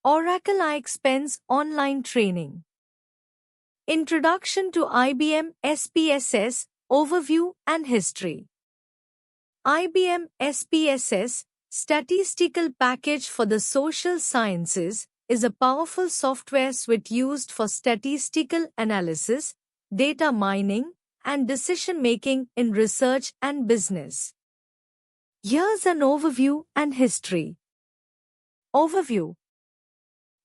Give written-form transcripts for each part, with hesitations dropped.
Oracle iExpense Online Training. Introduction to IBM SPSS, Overview and History. IBM SPSS, Statistical Package for the Social Sciences, is a powerful software suite used for statistical analysis, data mining, and decision-making in research and business. Here's an overview and history. Overview.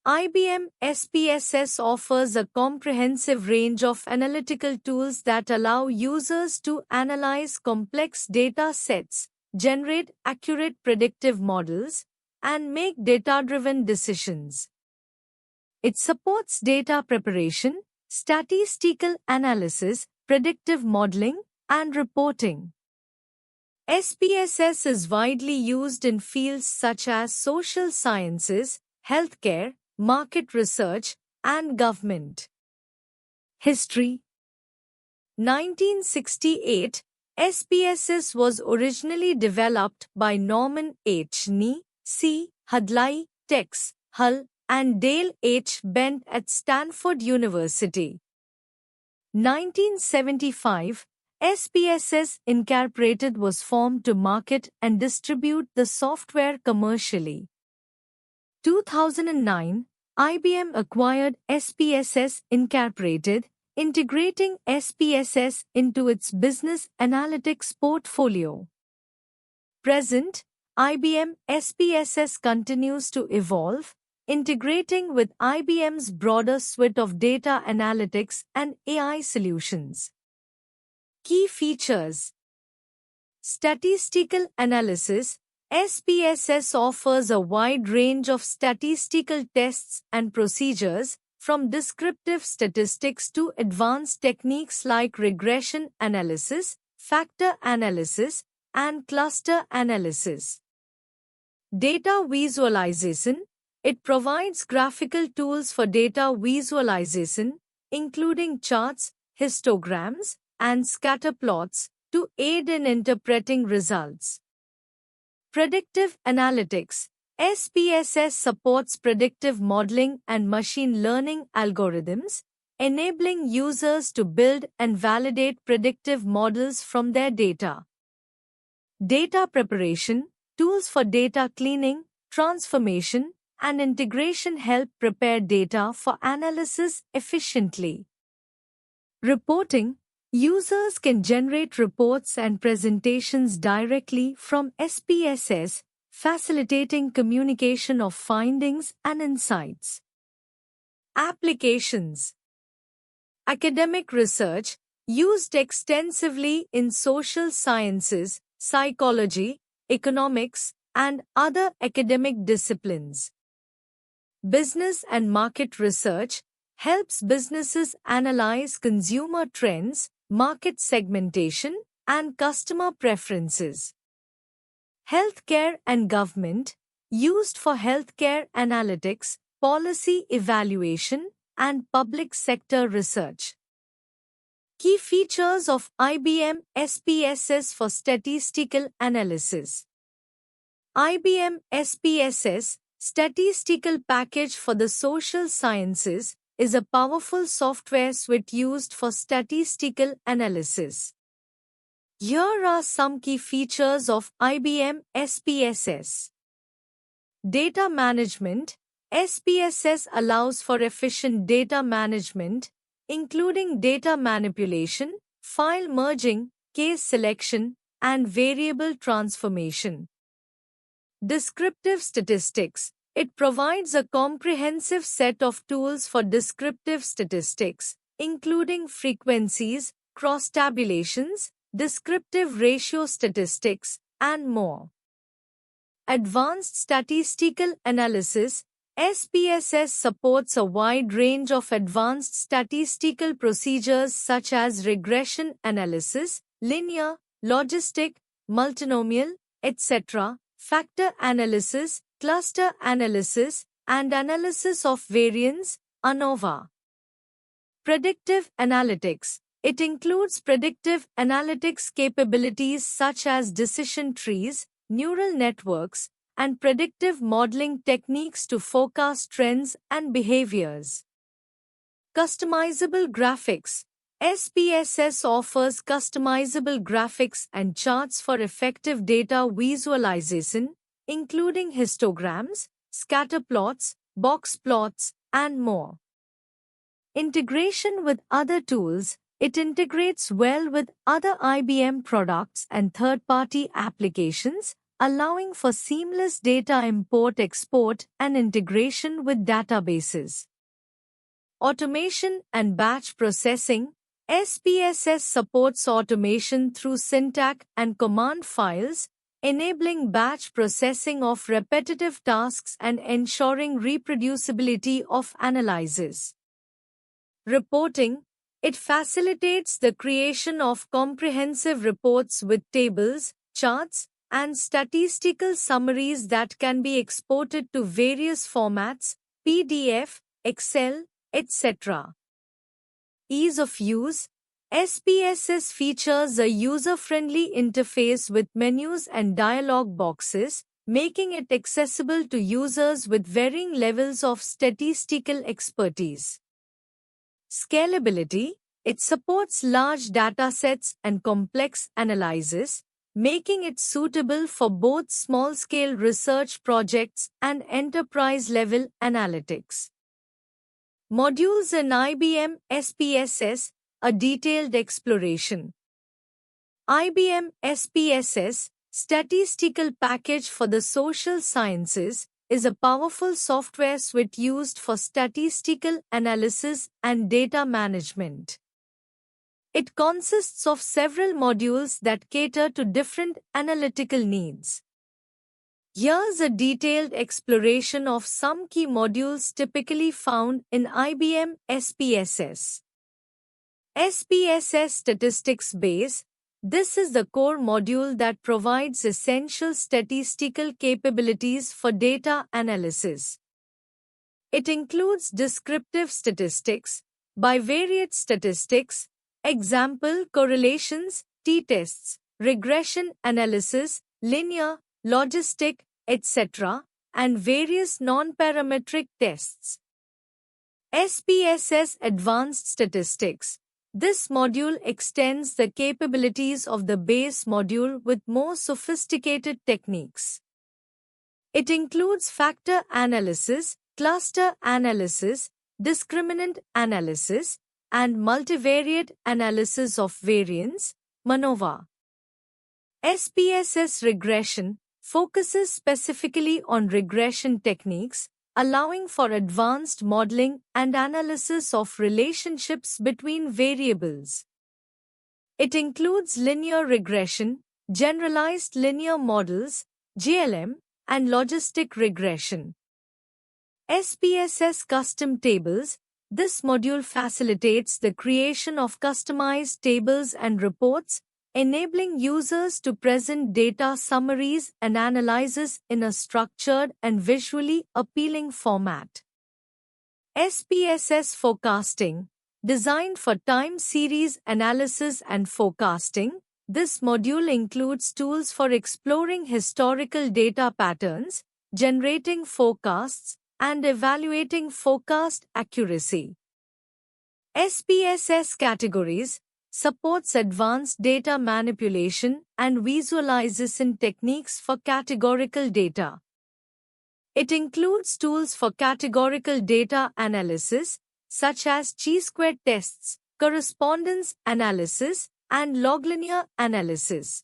IBM SPSS offers a comprehensive range of analytical tools that allow users to analyze complex data sets, generate accurate predictive models, and make data-driven decisions. It supports data preparation, statistical analysis, predictive modeling, and reporting. SPSS is widely used in fields such as social sciences, healthcare, market research, and government. History. 1968, SPSS was originally developed by Norman H. Nee, C. Hudley, Tex, Hull, and Dale H. Bent at Stanford University. 1975, SPSS Incorporated was formed to market and distribute the software commercially. 2009, IBM acquired SPSS Incorporated, integrating SPSS into its business analytics portfolio. Present, IBM SPSS continues to evolve, integrating with IBM's broader suite of data analytics and AI solutions. Key features. Statistical analysis. SPSS offers a wide range of statistical tests and procedures, from descriptive statistics to advanced techniques like regression analysis, factor analysis, and cluster analysis. Data visualization. It provides graphical tools for data visualization, including charts, histograms, and scatter plots, to aid in interpreting results. Predictive analytics. SPSS supports predictive modeling and machine learning algorithms, enabling users to build and validate predictive models from their data. Data preparation. Tools for data cleaning, transformation, and integration help prepare data for analysis efficiently. Reporting. Users can generate reports and presentations directly from SPSS, facilitating communication of findings and insights. Applications. Academic research, used extensively in social sciences, psychology, economics, and other academic disciplines. Business and market research helps businesses analyze consumer trends, market segmentation, and customer preferences. Healthcare and government, used for healthcare analytics, policy evaluation, and public sector research. Key features of IBM SPSS for statistical analysis. IBM SPSS, Statistical Package for the Social Sciences, is a powerful software suite used for statistical analysis. Here are some key features of IBM SPSS. Data management. SPSS allows for efficient data management, including data manipulation, file merging, case selection, and variable transformation. Descriptive statistics. It provides a comprehensive set of tools for descriptive statistics, including frequencies, cross-tabulations, descriptive ratio statistics, and more. Advanced statistical analysis. SPSS supports a wide range of advanced statistical procedures such as regression analysis, linear, logistic, multinomial, etc., factor analysis, cluster analysis, and analysis of variance, ANOVA. Predictive analytics. It includes predictive analytics capabilities such as decision trees, neural networks, and predictive modeling techniques to forecast trends and behaviors. Customizable graphics. SPSS offers customizable graphics and charts for effective data visualization, including histograms, scatter plots, box plots, and more. Integration with other tools. It integrates well with other IBM products and third-party applications, allowing for seamless data import-export and integration with databases. Automation and batch processing. SPSS supports automation through syntax and command files, enabling batch processing of repetitive tasks and ensuring reproducibility of analyses. Reporting. It facilitates the creation of comprehensive reports with tables, charts, and statistical summaries that can be exported to various formats, PDF, Excel, etc. Ease of use. SPSS features a user-friendly interface with menus and dialog boxes, making it accessible to users with varying levels of statistical expertise. Scalability. It supports large datasets and complex analysis, making it suitable for both small-scale research projects and enterprise-level analytics. Modules in IBM SPSS, a detailed exploration. IBM SPSS, Statistical Package for the Social Sciences, is a powerful software suite used for statistical analysis and data management. It consists of several modules that cater to different analytical needs. Here's a detailed exploration of some key modules typically found in IBM SPSS. SPSS Statistics Base. This is the core module that provides essential statistical capabilities for data analysis. It includes descriptive statistics, bivariate statistics, example correlations, t-tests, regression analysis, linear, logistic, etc., and various non-parametric tests. SPSS Advanced Statistics. This module extends the capabilities of the base module with more sophisticated techniques. It includes factor analysis, cluster analysis, discriminant analysis, and multivariate analysis of variance, MANOVA. SPSS Regression focuses specifically on regression techniques, allowing for advanced modeling and analysis of relationships between variables. It includes linear regression, generalized linear models, GLM, and logistic regression. SPSS Custom Tables. This module facilitates the creation of customized tables and reports, enabling users to present data summaries and analyses in a structured and visually appealing format. SPSS Forecasting. Designed for time series analysis and forecasting, this module includes tools for exploring historical data patterns, generating forecasts, and evaluating forecast accuracy. SPSS Categories supports advanced data manipulation and visualization techniques for categorical data. It includes tools for categorical data analysis, such as chi-square tests, correspondence analysis, and log-linear analysis.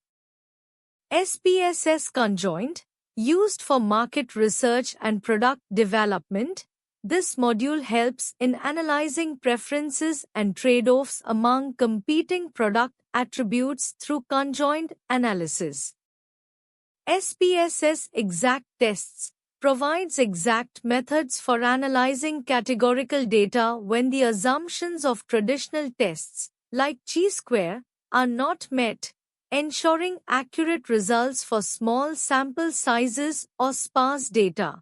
SPSS Conjoint, used for market research and product development, this module helps in analyzing preferences and trade-offs among competing product attributes through conjoint analysis. SPSS Exact Tests provides exact methods for analyzing categorical data when the assumptions of traditional tests, like chi-square, are not met, ensuring accurate results for small sample sizes or sparse data.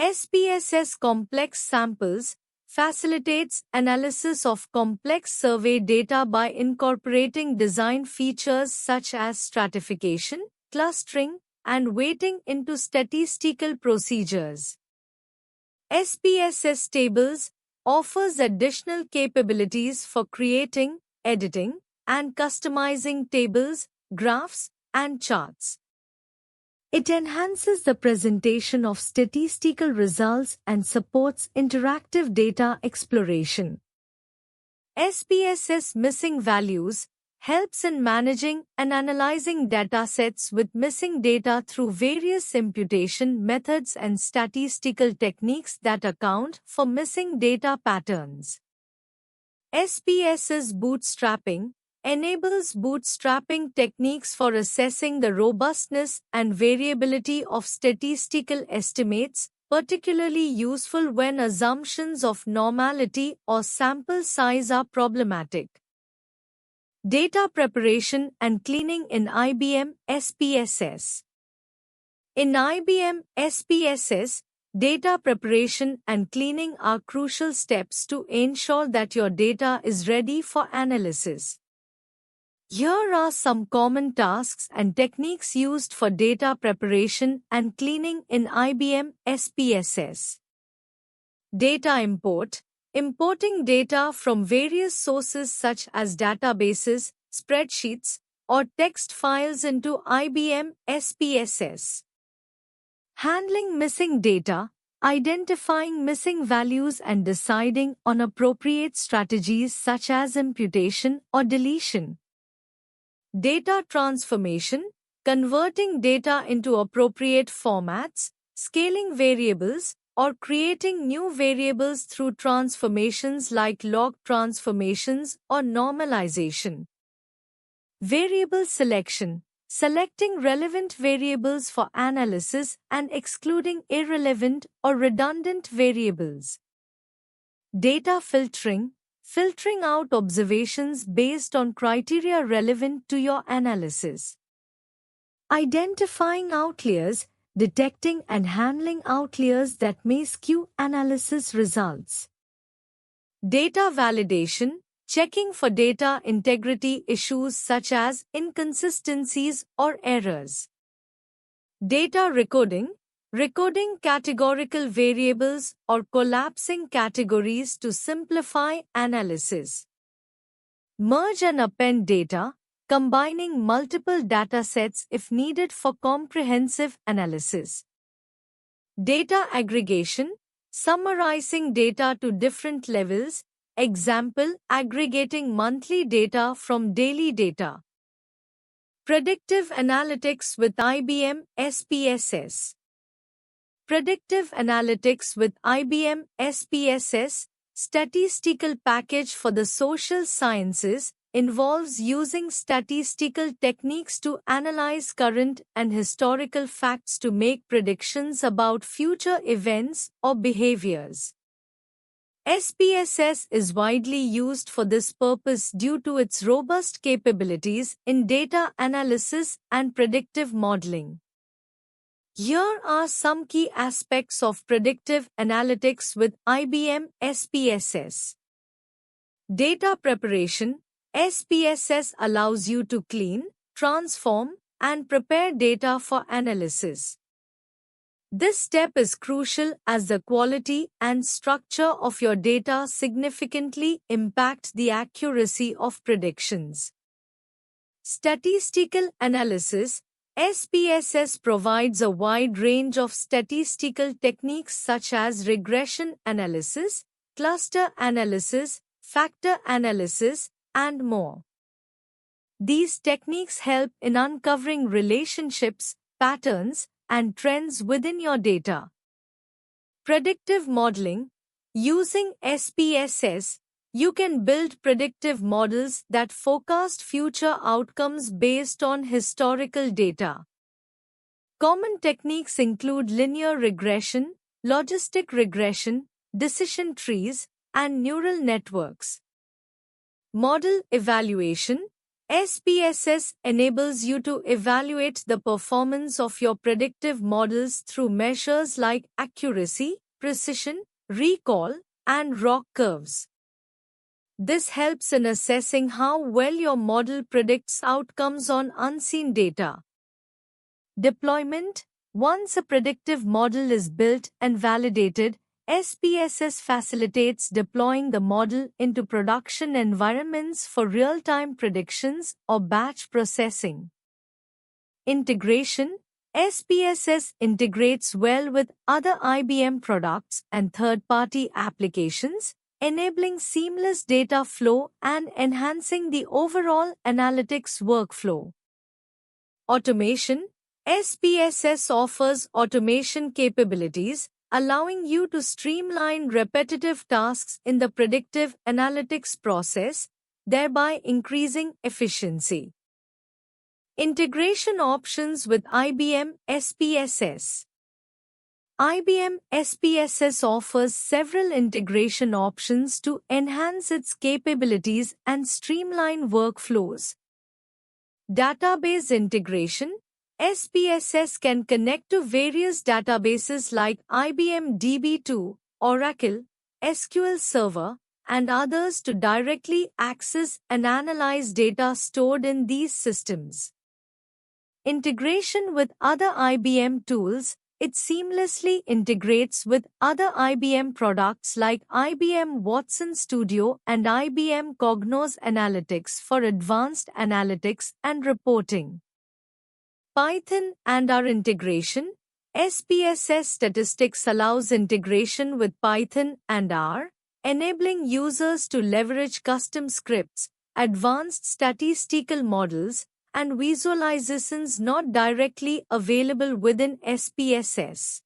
SPSS Complex Samples facilitates analysis of complex survey data by incorporating design features such as stratification, clustering, and weighting into statistical procedures. SPSS tables offers additional capabilities for creating, editing, and customizing tables, graphs, and charts. It enhances the presentation of statistical results and supports interactive data exploration. SPSS missing values helps in managing and analyzing datasets with missing data through various imputation methods and statistical techniques that account for missing data patterns. SPSS bootstrapping enables bootstrapping techniques for assessing the robustness and variability of statistical estimates, particularly useful when assumptions of normality or sample size are problematic. Data preparation and cleaning in IBM SPSS. In IBM SPSS, data preparation and cleaning are crucial steps to ensure that your data is ready for analysis. Here are some common tasks and techniques used for data preparation and cleaning in IBM SPSS. Data import. Importing data from various sources such as databases, spreadsheets, or text files into IBM SPSS. Handling missing data. Identifying missing values and deciding on appropriate strategies such as imputation or deletion. Data transformation, converting data into appropriate formats, scaling variables, or creating new variables through transformations like log transformations or normalization. Variable selection, selecting relevant variables for analysis and excluding irrelevant or redundant variables. Data filtering, filtering out observations based on criteria relevant to your analysis. Identifying outliers, detecting and handling outliers that may skew analysis results. Data validation, checking for data integrity issues such as inconsistencies or errors. Data recoding, recoding categorical variables or collapsing categories to simplify analysis. Merge and append data, combining multiple datasets if needed for comprehensive analysis. Data aggregation, summarizing data to different levels, example, aggregating monthly data from daily data. Predictive analytics with IBM SPSS. Predictive analytics with IBM SPSS, statistical package for the social sciences, involves using statistical techniques to analyze current and historical facts to make predictions about future events or behaviors. SPSS is widely used for this purpose due to its robust capabilities in data analysis and predictive modeling. Here are some key aspects of predictive analytics with IBM SPSS. Data preparation. SPSS allows you to clean, transform, and prepare data for analysis. This step is crucial as the quality and structure of your data significantly impact the accuracy of predictions. Statistical analysis. SPSS provides a wide range of statistical techniques such as regression analysis, cluster analysis, factor analysis, and more. These techniques help in uncovering relationships, patterns, and trends within your data. Predictive modeling. Using SPSS, you can build predictive models that forecast future outcomes based on historical data. Common techniques include linear regression, logistic regression, decision trees, and neural networks. Model evaluation. SPSS enables you to evaluate the performance of your predictive models through measures like accuracy, precision, recall, and ROC curves. This helps in assessing how well your model predicts outcomes on unseen data. Deployment. Once a predictive model is built and validated, SPSS facilitates deploying the model into production environments for real-time predictions or batch processing. Integration. SPSS integrates well with other IBM products and third-party applications, enabling seamless data flow and enhancing the overall analytics workflow. Automation. SPSS offers automation capabilities, allowing you to streamline repetitive tasks in the predictive analytics process, thereby increasing efficiency. Integration options with IBM SPSS. IBM SPSS offers several integration options to enhance its capabilities and streamline workflows. Database integration. SPSS can connect to various databases like IBM DB2, Oracle, SQL Server, and others to directly access and analyze data stored in these systems. Integration with other IBM tools. It seamlessly integrates with other IBM products like IBM Watson Studio and IBM Cognos Analytics for advanced analytics and reporting. Python and R integration. SPSS Statistics allows integration with Python and R, enabling users to leverage custom scripts, advanced statistical models, and visualizations not directly available within SPSS.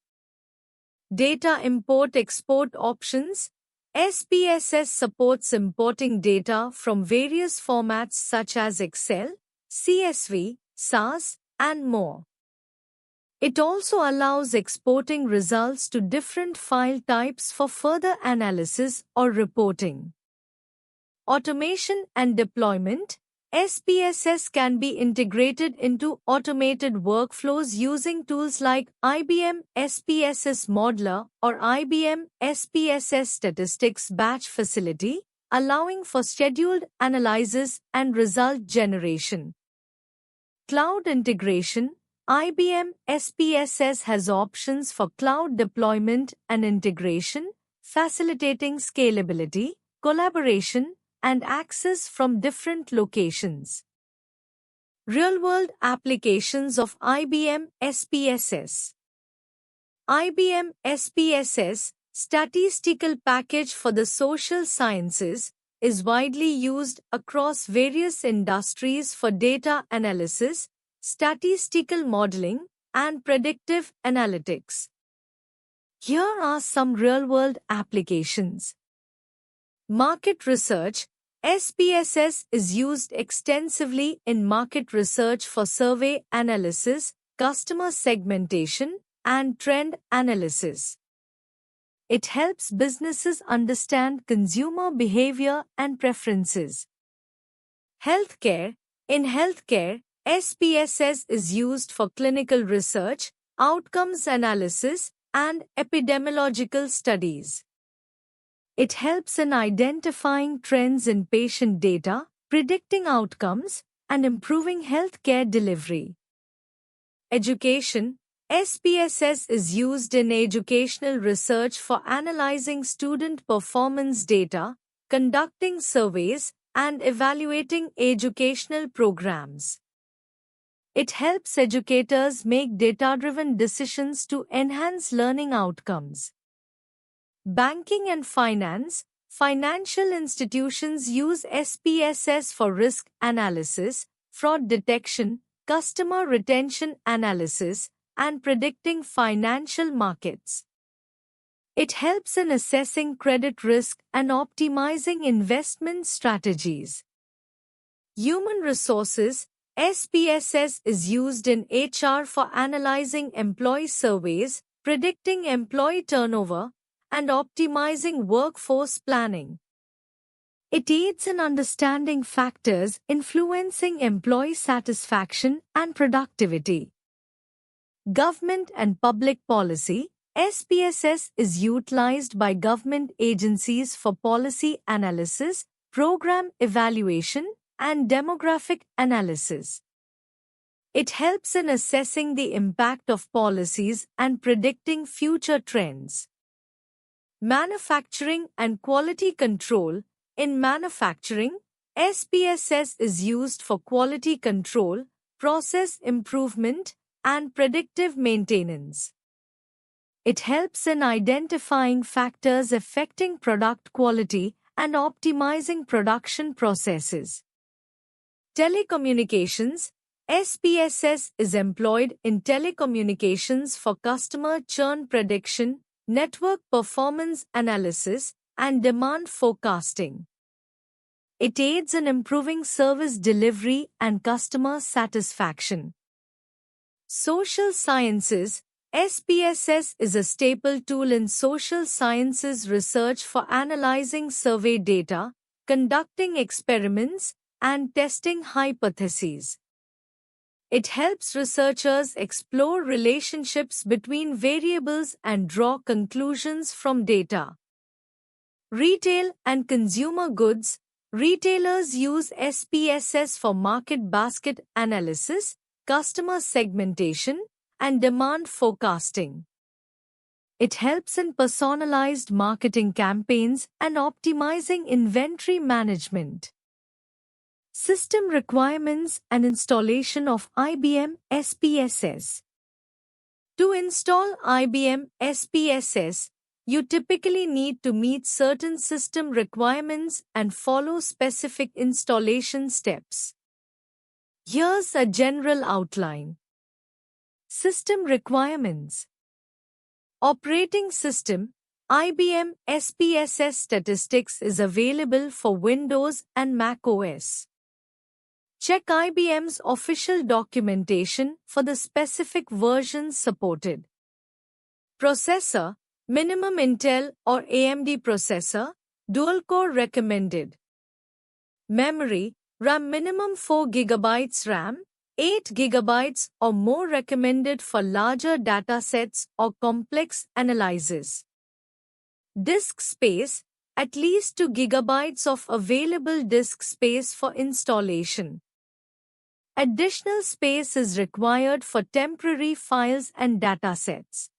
Data import-export options. SPSS supports importing data from various formats such as Excel, CSV, SAS, and more. It also allows exporting results to different file types for further analysis or reporting. Automation and deployment. SPSS can be integrated into automated workflows using tools like IBM SPSS Modeler or IBM SPSS Statistics Batch Facility, allowing for scheduled analysis and result generation. Cloud integration. IBM SPSS has options for cloud deployment and integration, facilitating scalability, collaboration, and access from different locations. Real-world applications of IBM SPSS. IBM SPSS, statistical package for the social sciences, is widely used across various industries for data analysis, statistical modeling, and predictive analytics. Here are some real-world applications. Market research. SPSS is used extensively in market research for survey analysis, customer segmentation, and trend analysis. It helps businesses understand consumer behavior and preferences. Healthcare. In healthcare, SPSS is used for clinical research, outcomes analysis, and epidemiological studies. It helps in identifying trends in patient data, predicting outcomes, and improving healthcare delivery. Education. SPSS is used in educational research for analyzing student performance data, conducting surveys, and evaluating educational programs. It helps educators make data-driven decisions to enhance learning outcomes. Banking and finance. Financial institutions use SPSS for risk analysis, fraud detection, customer retention analysis, and predicting financial markets. It helps in assessing credit risk and optimizing investment strategies. Human resources. SPSS is used in HR for analyzing employee surveys, predicting employee turnover, and optimizing workforce planning. It aids in understanding factors influencing employee satisfaction and productivity. Government and public policy. SPSS is utilized by government agencies for policy analysis, program evaluation, and demographic analysis. It helps in assessing the impact of policies and predicting future trends. Manufacturing and quality control. In manufacturing, SPSS is used for quality control, process improvement, and predictive maintenance. It helps in identifying factors affecting product quality and optimizing production processes. Telecommunications. SPSS is employed in telecommunications for customer churn prediction, network performance analysis, and demand forecasting. It aids in improving service delivery and customer satisfaction. Social sciences. SPSS is a staple tool in social sciences research for analyzing survey data, conducting experiments, and testing hypotheses. It helps researchers explore relationships between variables and draw conclusions from data. Retail and consumer goods. Retailers use SPSS for market basket analysis, customer segmentation, and demand forecasting. It helps in personalized marketing campaigns and optimizing inventory management. System requirements and installation of IBM SPSS. To install IBM SPSS, you typically need to meet certain system requirements and follow specific installation steps. Here's a general outline. System requirements. Operating system. IBM SPSS Statistics is available for Windows and Mac OS. Check IBM's official documentation for the specific versions supported. Processor. Minimum Intel or AMD processor, dual-core recommended. Memory. RAM minimum 4 GB RAM, 8 GB or more recommended for larger datasets or complex analysis. Disk space. At least 2 GB of available disk space for installation. Additional space is required for temporary files and datasets.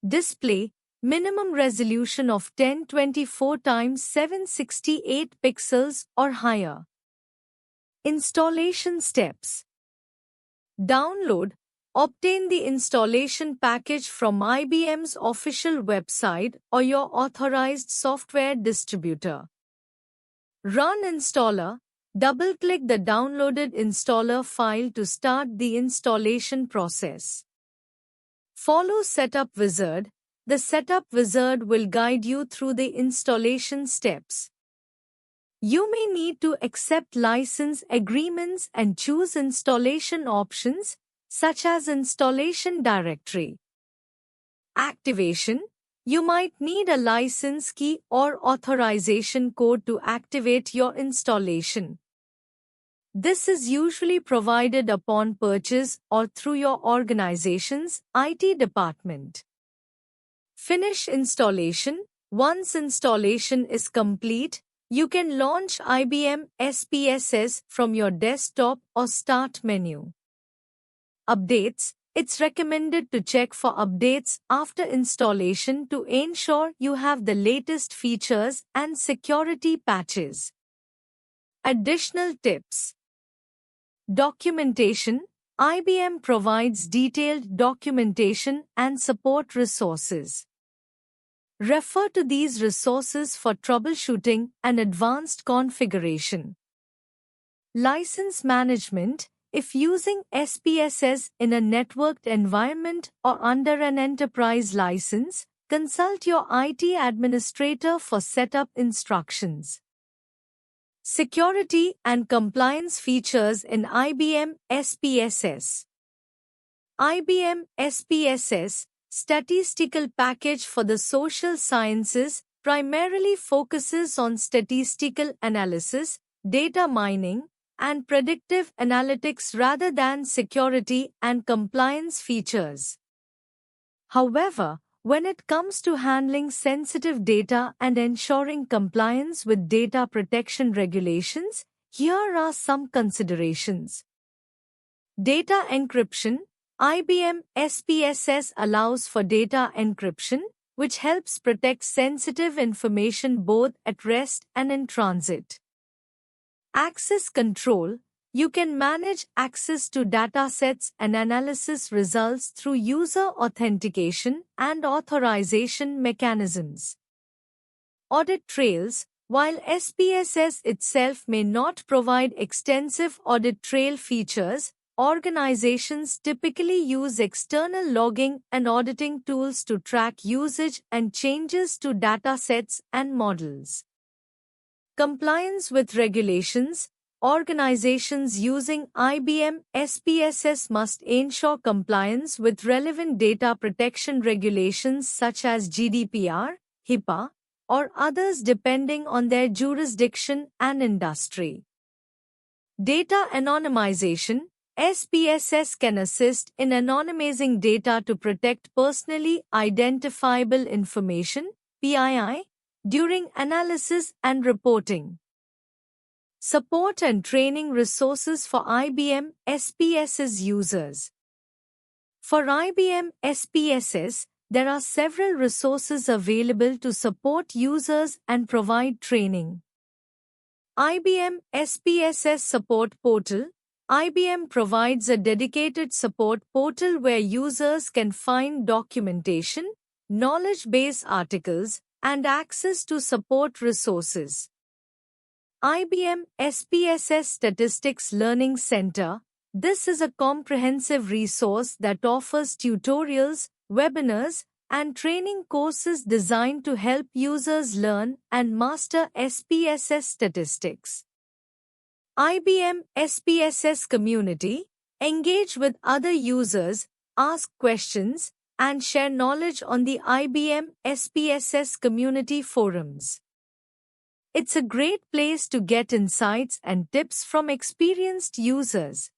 Display. Minimum resolution of 1024 x 768 pixels or higher. Installation steps. Download. Obtain the installation package from IBM's official website or your authorized software distributor. Run installer. Double-click the downloaded installer file to start the installation process. Follow Setup Wizard. The Setup Wizard will guide you through the installation steps. You may need to accept license agreements and choose installation options, such as Installation Directory. Activation. You might need a license key or authorization code to activate your installation. This is usually provided upon purchase or through your organization's IT department. Finish installation. Once installation is complete, you can launch IBM SPSS from your desktop or Start menu. Updates. It's recommended to check for updates after installation to ensure you have the latest features and security patches. Additional tips. Documentation. IBM provides detailed documentation and support resources. Refer to these resources for troubleshooting and advanced configuration. License management. If using SPSS in a networked environment or under an enterprise license, consult your IT administrator for setup instructions. Security and compliance features in IBM SPSS. IBM SPSS, statistical package for the social sciences, primarily focuses on statistical analysis, data mining, and predictive analytics rather than security and compliance features. However, when it comes to handling sensitive data and ensuring compliance with data protection regulations, here are some considerations. Data encryption. IBM SPSS allows for data encryption, which helps protect sensitive information both at rest and in transit. Access control. You can manage access to datasets and analysis results through user authentication and authorization mechanisms. Audit trails. While SPSS itself may not provide extensive audit trail features, organizations typically use external logging and auditing tools to track usage and changes to datasets and models. Compliance with regulations. Organizations using IBM SPSS must ensure compliance with relevant data protection regulations such as GDPR, HIPAA, or others depending on their jurisdiction and industry. Data anonymization. SPSS can assist in anonymizing data to protect personally identifiable information, PII, during analysis and reporting. Support and training resources for IBM SPSS users. For IBM SPSS, there are several resources available to support users and provide training. IBM SPSS Support Portal. IBM provides a dedicated support portal where users can find documentation, knowledge base articles, and access to support resources. IBM SPSS Statistics Learning Center. This is a comprehensive resource that offers tutorials, webinars, and training courses designed to help users learn and master SPSS statistics. IBM SPSS Community. Engage with other users, ask questions, and share knowledge on the IBM SPSS community forums. It's a great place to get insights and tips from experienced users.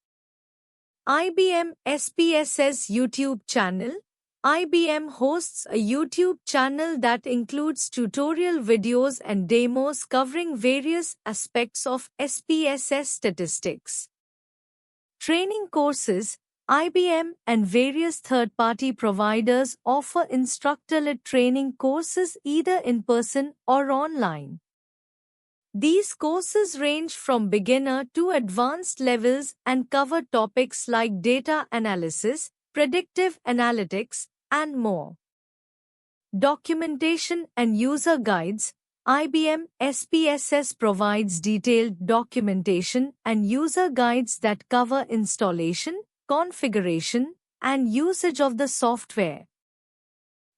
IBM SPSS YouTube channel. IBM hosts a YouTube channel that includes tutorial videos and demos covering various aspects of SPSS statistics. Training courses. IBM and various third-party providers offer instructor-led training courses either in person or online. These courses range from beginner to advanced levels and cover topics like data analysis, predictive analytics, and more. Documentation and user guides. IBM SPSS provides detailed documentation and user guides that cover installation, configuration, and usage of the software.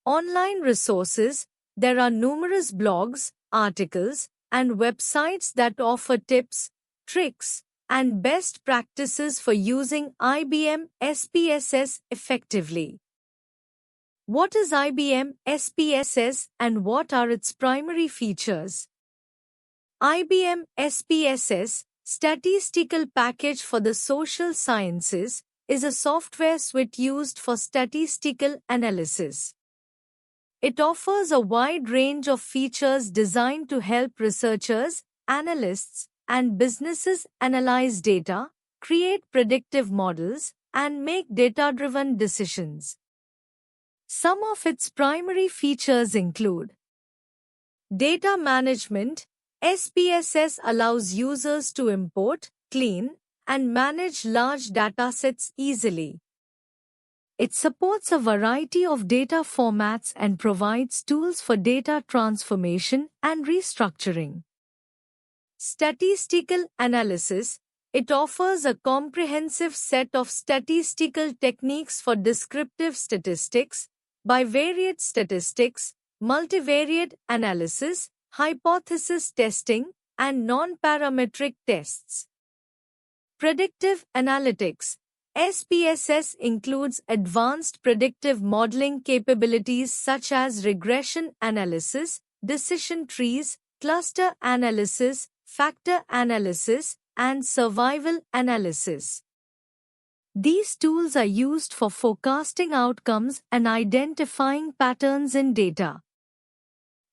Online resources. There are numerous blogs, articles, and websites that offer tips, tricks, and best practices for using IBM SPSS effectively. What is IBM SPSS and what are its primary features? IBM SPSS, Statistical Package for the Social Sciences, is a software suite used for statistical analysis. It offers a wide range of features designed to help researchers, analysts, and businesses analyze data, create predictive models, and make data-driven decisions. Some of its primary features include data management. SPSS allows users to import, clean, and manage large datasets easily. It supports a variety of data formats and provides tools for data transformation and restructuring. Statistical analysis. It offers a comprehensive set of statistical techniques for descriptive statistics, bivariate statistics, multivariate analysis, hypothesis testing, and non-parametric tests. Predictive analytics. SPSS includes advanced predictive modeling capabilities such as regression analysis, decision trees, cluster analysis, factor analysis, and survival analysis. These tools are used for forecasting outcomes and identifying patterns in data.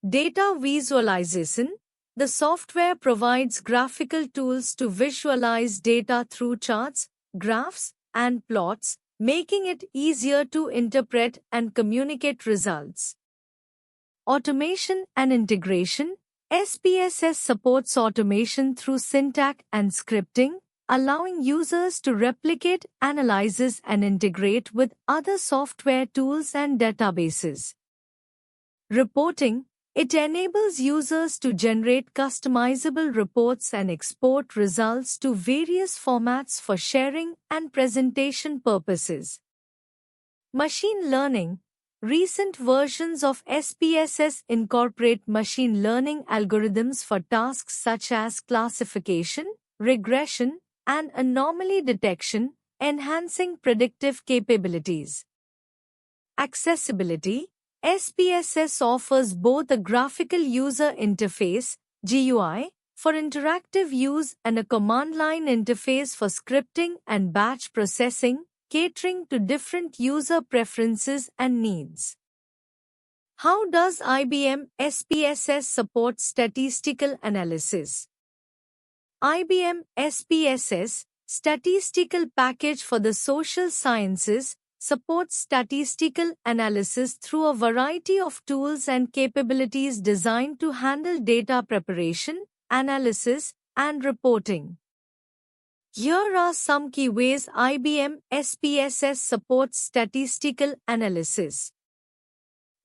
Data visualization. The software provides graphical tools to visualize data through charts, graphs, and plots, making it easier to interpret and communicate results. Automation and integration. SPSS supports automation through syntax and scripting, allowing users to replicate, analyze, and integrate with other software tools and databases. Reporting. It enables users to generate customizable reports and export results to various formats for sharing and presentation purposes. Machine learning. Recent versions of SPSS incorporate machine learning algorithms for tasks such as classification, regression, and anomaly detection, enhancing predictive capabilities. Accessibility. SPSS offers both a graphical user interface (GUI) for interactive use and a command line interface for scripting and batch processing, catering to different user preferences and needs. How does IBM SPSS support statistical analysis? IBM SPSS, Statistical Package for the Social Sciences, supports statistical analysis through a variety of tools and capabilities designed to handle data preparation, analysis, and reporting. Here are some key ways IBM SPSS supports statistical analysis.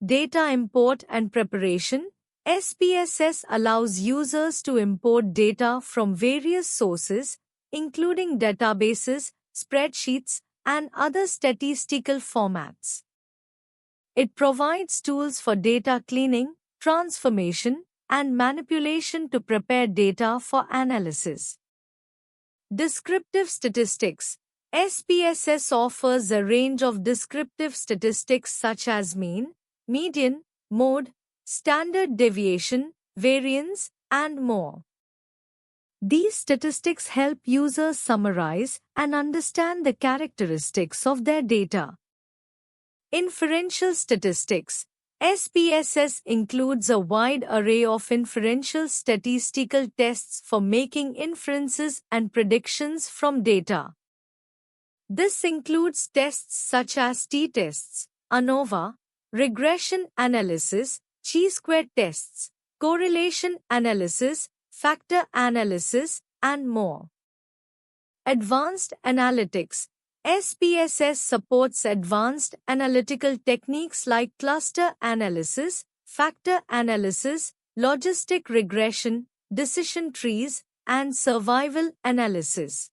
Data import and preparation. SPSS allows users to import data from various sources, including databases, spreadsheets, and other statistical formats. It provides tools for data cleaning, transformation, and manipulation to prepare data for analysis. Descriptive statistics. SPSS offers a range of descriptive statistics such as mean, median, mode, standard deviation, variance, and more. These statistics help users summarize and understand the characteristics of their data. Inferential statistics. SPSS includes a wide array of inferential statistical tests for making inferences and predictions from data. This includes tests such as t-tests, ANOVA, regression analysis, chi-square tests, correlation analysis, factor analysis, and more. Advanced analytics. SPSS supports advanced analytical techniques like cluster analysis, factor analysis, logistic regression, decision trees, and survival analysis.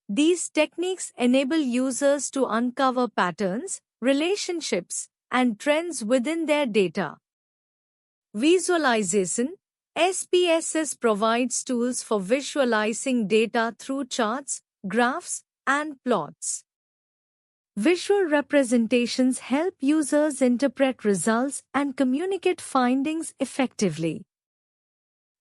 These techniques enable users to uncover patterns, relationships, and trends within their data. Visualization. SPSS provides tools for visualizing data through charts, graphs, and plots. Visual representations help users interpret results and communicate findings effectively.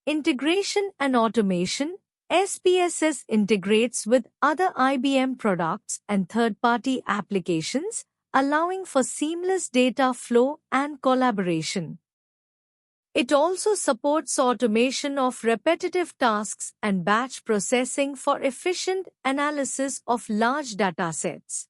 Integration and automation. SPSS integrates with other IBM products and third-party applications, allowing for seamless data flow and collaboration. It also supports automation of repetitive tasks and batch processing for efficient analysis of large datasets.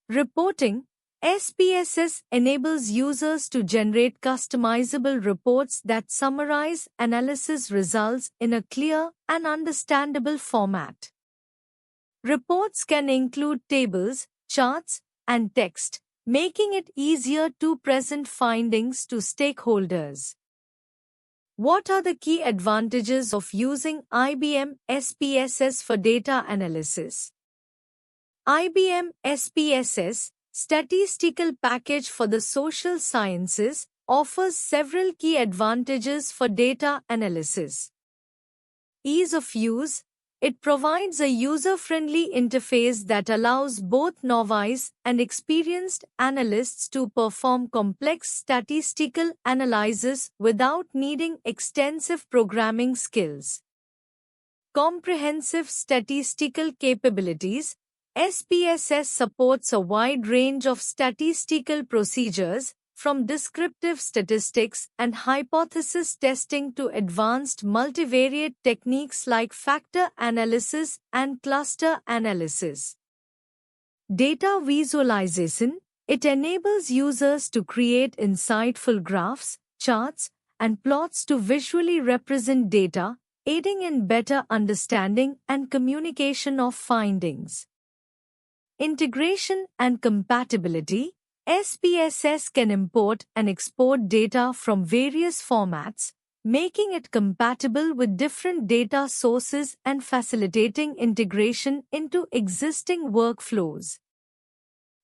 Reporting. SPSS enables users to generate customizable reports that summarize analysis results in a clear and understandable format. Reports can include tables, charts, and text, making it easier to present findings to stakeholders. What are the key advantages of using IBM SPSS for data analysis? IBM SPSS, Statistical Package for the Social Sciences, offers several key advantages for data analysis. Ease of use. It provides a user-friendly interface that allows both novice and experienced analysts to perform complex statistical analysis without needing extensive programming skills. Comprehensive statistical capabilities. SPSS supports a wide range of statistical procedures, from descriptive statistics and hypothesis testing to advanced multivariate techniques like factor analysis and cluster analysis. Data visualization. It enables users to create insightful graphs, charts, and plots to visually represent data, aiding in better understanding and communication of findings. Integration and compatibility. SPSS can import and export data from various formats, making it compatible with different data sources and facilitating integration into existing workflows.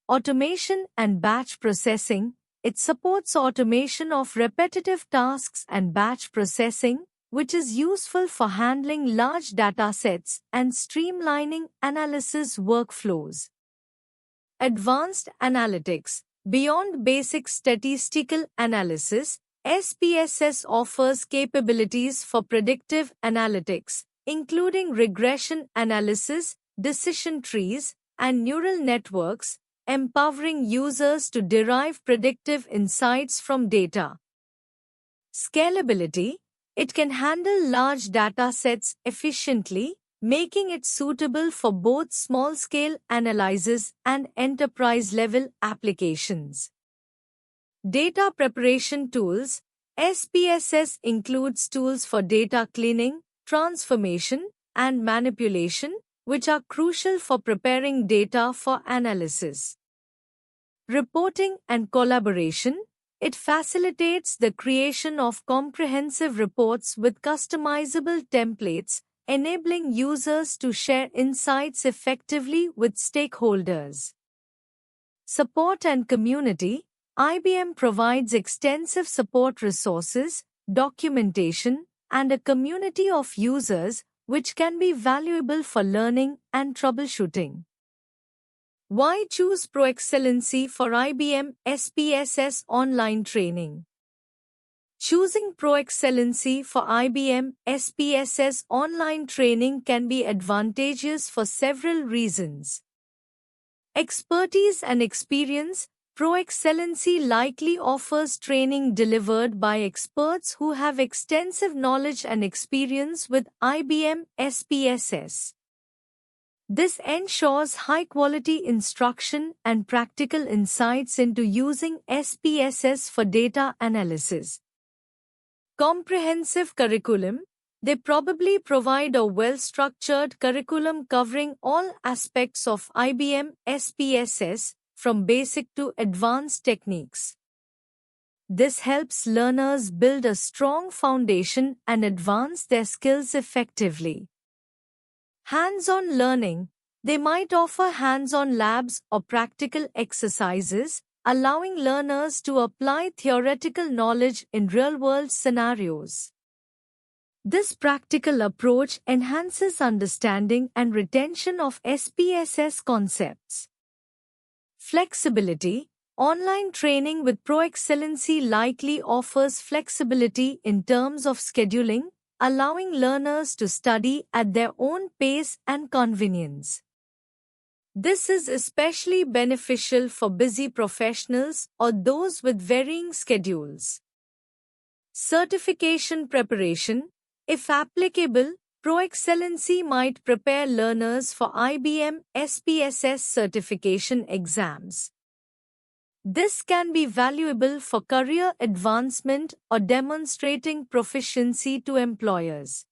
Automation and batch processing. It supports automation of repetitive tasks and batch processing, which is useful for handling large datasets and streamlining analysis workflows. Advanced analytics. Beyond basic statistical analysis, SPSS offers capabilities for predictive analytics, including regression analysis, decision trees, and neural networks, empowering users to derive predictive insights from data. Scalability. It can handle large data sets efficiently, making it suitable for both small-scale analysis and enterprise-level applications. Data preparation tools. SPSS includes tools for data cleaning, transformation, and manipulation, which are crucial for preparing data for analysis. Reporting and collaboration. It facilitates the creation of comprehensive reports with customizable templates, enabling users to share insights effectively with stakeholders. Support and community. IBM provides extensive support resources, documentation, and a community of users, which can be valuable for learning and troubleshooting. Why choose ProExcellency for IBM SPSS online training? Choosing ProExcellency for IBM SPSS online training can be advantageous for several reasons. Expertise and experience. ProExcellency likely offers training delivered by experts who have extensive knowledge and experience with IBM SPSS. This ensures high-quality instruction and practical insights into using SPSS for data analysis. Comprehensive curriculum. They probably provide a well-structured curriculum covering all aspects of IBM SPSS, from basic to advanced techniques. This helps learners build a strong foundation and advance their skills effectively. Hands-on learning. They might offer hands-on labs or practical exercises, allowing learners to apply theoretical knowledge in real-world scenarios. This practical approach enhances understanding and retention of SPSS concepts. Flexibility. Online training with ProExcellency likely offers flexibility in terms of scheduling, allowing learners to study at their own pace and convenience. This is especially beneficial for busy professionals or those with varying schedules. Certification preparation. If applicable, ProExcellency might prepare learners for IBM SPSS certification exams. This can be valuable for career advancement or demonstrating proficiency to employers.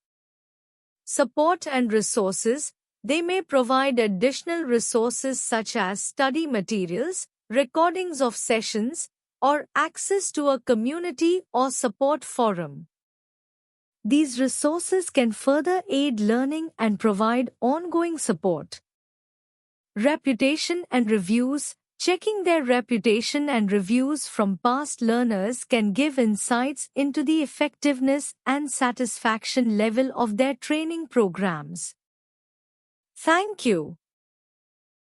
Support and resources. They may provide additional resources such as study materials, recordings of sessions, or access to a community or support forum. These resources can further aid learning and provide ongoing support. Reputation and reviews. Checking their reputation and reviews from past learners can give insights into the effectiveness and satisfaction level of their training programs. Thank you.